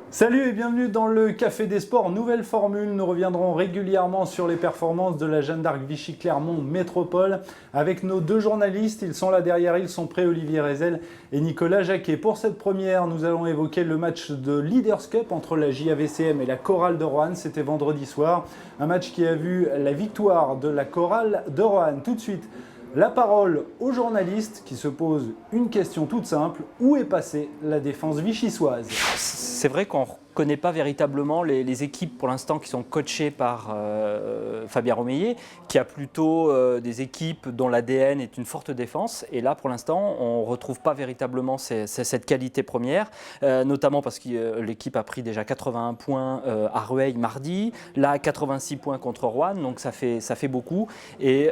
Salut et bienvenue dans le Café des Sports, nouvelle formule. Nous reviendrons régulièrement sur les performances de la Jeanne d'Arc Vichy Clermont Métropole avec nos deux journalistes. Ils sont là derrière, ils sont prêts, Olivier Rezel et Nicolas Jacquet. Pour cette première, nous allons évoquer le match de Leaders Cup entre la JAVCM et la Chorale de Roanne. C'était vendredi soir, un match qui a vu la victoire de la Chorale de Roanne. Tout de suite, la parole aux journalistes qui se posent une question toute simple. Où est passée la défense vichysoise ? C'est vrai qu'on ne reconnaît pas véritablement les équipes pour l'instant qui sont coachées par Fabien Romeillet, qui a plutôt des équipes dont l'ADN est une forte défense. Et là, pour l'instant, on ne retrouve pas véritablement cette qualité première, notamment parce que l'équipe a pris déjà 81 points à Rueil mardi, là 86 points contre Roanne, donc ça fait beaucoup. Et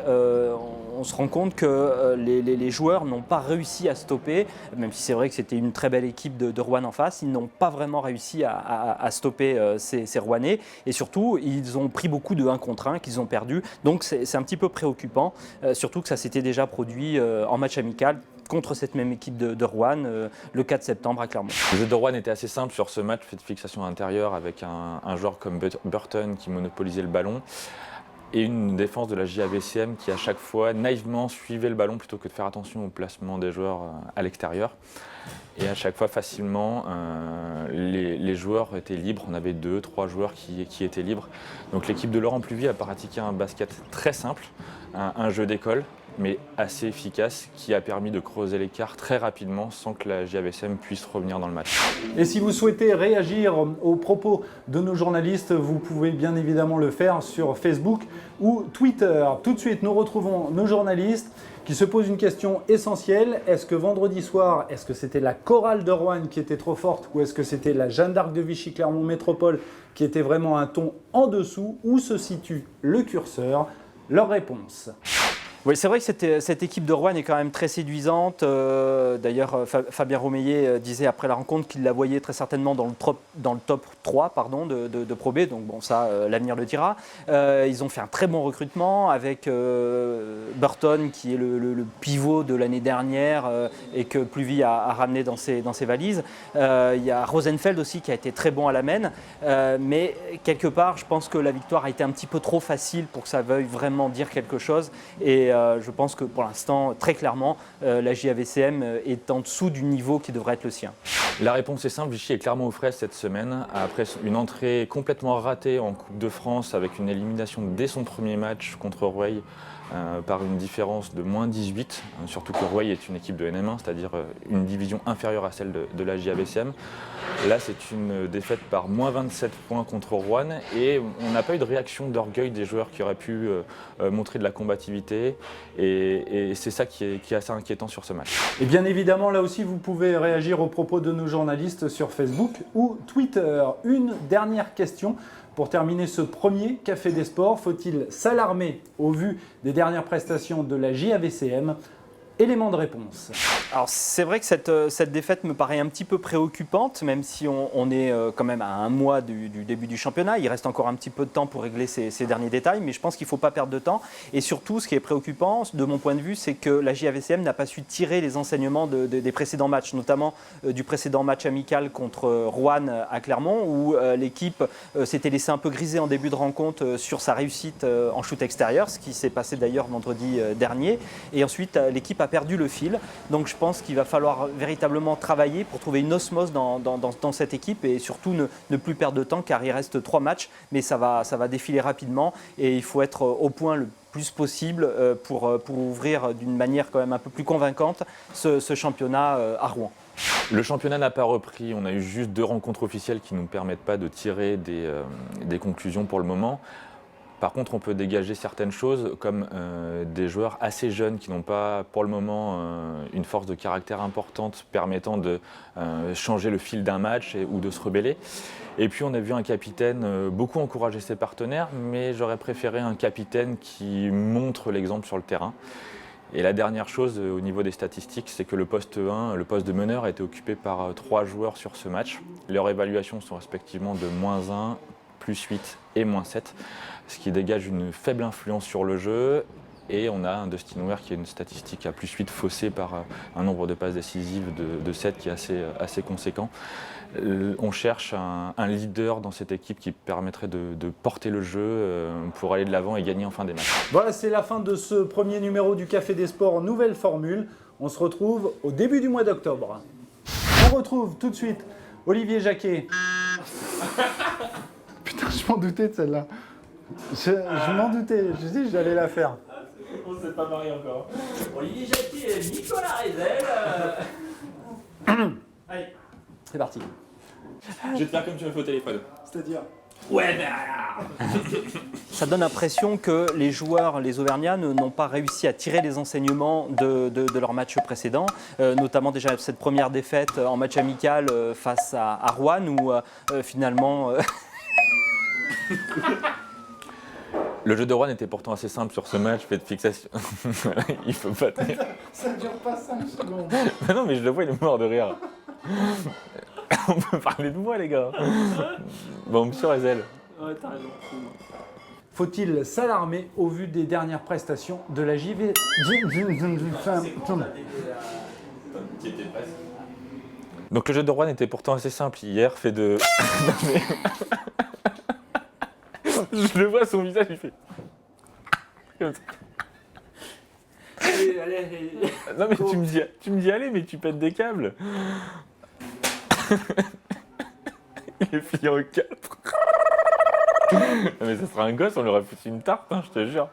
on se rend compte que les joueurs n'ont pas réussi à stopper, même si c'est vrai que c'était une très belle équipe de Roanne en face, ils n'ont pas vraiment réussi à stopper ces Rouennais. Et surtout, ils ont pris beaucoup de 1 contre 1 qu'ils ont perdu. Donc c'est un petit peu préoccupant, surtout que ça s'était déjà produit en match amical contre cette même équipe de Roanne le 4 septembre à Clermont. Le jeu de Roanne était assez simple sur ce match, fait de fixation intérieure avec un joueur comme Burton qui monopolisait le ballon et une défense de la JAVCM qui à chaque fois naïvement suivait le ballon plutôt que de faire attention au placement des joueurs à l'extérieur. Et à chaque fois facilement, les joueurs étaient libres. On avait 2-3 joueurs qui étaient libres. Donc l'équipe de Laurent Pluvy a pratiqué un basket très simple, un jeu d'école, mais assez efficace, qui a permis de creuser l'écart très rapidement sans que la JAVCM puisse revenir dans le match. Et si vous souhaitez réagir aux propos de nos journalistes, vous pouvez bien évidemment le faire sur Facebook ou Twitter. Tout de suite, nous retrouvons nos journalistes qui se posent une question essentielle. Est-ce que vendredi soir, est-ce que c'était la Chorale de Roanne qui était trop forte ou est-ce que c'était la Jeanne d'Arc de Vichy Clermont Métropole qui était vraiment un ton en dessous? Où se situe le curseur? Leur réponse. Oui, c'est vrai que cette équipe de Roanne est quand même très séduisante. D'ailleurs, Fabien Romeillet disait après la rencontre qu'il la voyait très certainement dans le top 3 de Pro B. Donc bon, ça, l'avenir le dira. Ils ont fait un très bon recrutement avec Burton, qui est le pivot de l'année dernière et que Pluvy a ramené dans ses valises. Il y a Rosenfeld aussi qui a été très bon à la main. Mais quelque part, je pense que la victoire a été un petit peu trop facile pour que ça veuille vraiment dire quelque chose. Et je pense que pour l'instant, très clairement, la JAVCM est en dessous du niveau qui devrait être le sien. La réponse est simple, Vichy est clairement aux fraises cette semaine. Après une entrée complètement ratée en Coupe de France avec une élimination dès son premier match contre Rueil par une différence de moins 18, surtout que Rueil est une équipe de NM1, c'est-à-dire une division inférieure à celle de la JAVCM. Là, c'est une défaite par moins 27 points contre Roanne et on n'a pas eu de réaction d'orgueil des joueurs qui auraient pu montrer de la combativité et c'est ça qui est assez inquiétant sur ce match. Et bien évidemment, là aussi, vous pouvez réagir aux propos de nos journalistes sur Facebook ou Twitter. Une dernière question. Pour terminer ce premier Café des Sports, faut-il s'alarmer au vu des dernières prestations de la JAVCM? Élément de réponse. Alors c'est vrai que cette défaite me paraît un petit peu préoccupante, même si on est quand même à 1 mois du début du championnat. Il reste encore un petit peu de temps pour régler ces derniers détails, mais je pense qu'il ne faut pas perdre de temps. Et surtout, ce qui est préoccupant, de mon point de vue, c'est que la JAVCM n'a pas su tirer les enseignements des précédents matchs, notamment du précédent match amical contre Roanne à Clermont, où l'équipe s'était laissée un peu griser en début de rencontre sur sa réussite en shoot extérieur, ce qui s'est passé d'ailleurs vendredi dernier. Et ensuite, l'équipe a perdu le fil. Donc je pense qu'il va falloir véritablement travailler pour trouver une osmose dans cette équipe et surtout ne plus perdre de temps car il reste 3 matchs, mais ça va défiler rapidement et il faut être au point le plus possible pour ouvrir d'une manière quand même un peu plus convaincante ce championnat à Rouen. Le championnat n'a pas repris, on a eu juste 2 rencontres officielles qui ne nous permettent pas de tirer des conclusions pour le moment. Par contre, on peut dégager certaines choses comme des joueurs assez jeunes qui n'ont pas pour le moment une force de caractère importante permettant de changer le fil d'un match ou de se rebeller. Et puis on a vu un capitaine beaucoup encourager ses partenaires, mais j'aurais préféré un capitaine qui montre l'exemple sur le terrain. Et la dernière chose au niveau des statistiques, c'est que le poste 1, le poste de meneur, a été occupé par 3 joueurs sur ce match. Leurs évaluations sont respectivement de -1, +8 et -7, ce qui dégage une faible influence sur le jeu. Et on a un Dustin Ware qui a une statistique à plus 8 faussée par un nombre de passes décisives de 7 qui est assez conséquent. On cherche un leader dans cette équipe qui permettrait de porter le jeu pour aller de l'avant et gagner en fin des matchs. Voilà, c'est la fin de ce premier numéro du Café des Sports, nouvelle formule. On se retrouve au début du mois d'octobre. On retrouve tout de suite Olivier Jacquet. Putain, je m'en doutais de celle-là. Je m'en doutais, je dis que j'allais la faire. On ne s'est pas marié encore. Olivier Jacquet et Nicolas Rezel. Allez, c'est parti. Je vais te faire comme tu me fais au téléphone. C'est-à-dire ? Ouais, mais ça donne l'impression que les joueurs, les Auvergnats, n'ont pas réussi à tirer les enseignements de leur match précédent, notamment déjà cette première défaite en match amical face à Rouen, où finalement... Le jeu de Rouen était pourtant assez simple sur ce match, fait de fixation. Il faut pas tenir. Ça dure pas 5 secondes. Non, mais je le vois, il est mort de rire. On peut parler de moi, les gars. Bon, monsieur Rezel. Ouais, t'as raison. Faut-il s'alarmer au vu des dernières prestations de la JV? Donc le jeu de Rouen était pourtant assez simple hier, fait de... Non, mais... Je le vois, son visage, il fait... Comme ça. Allez. Non mais tu me dis allez, mais tu pètes des câbles. Il est plié en 4. Mais ça sera un gosse, on lui aurait foutu une tarte, hein, je te jure.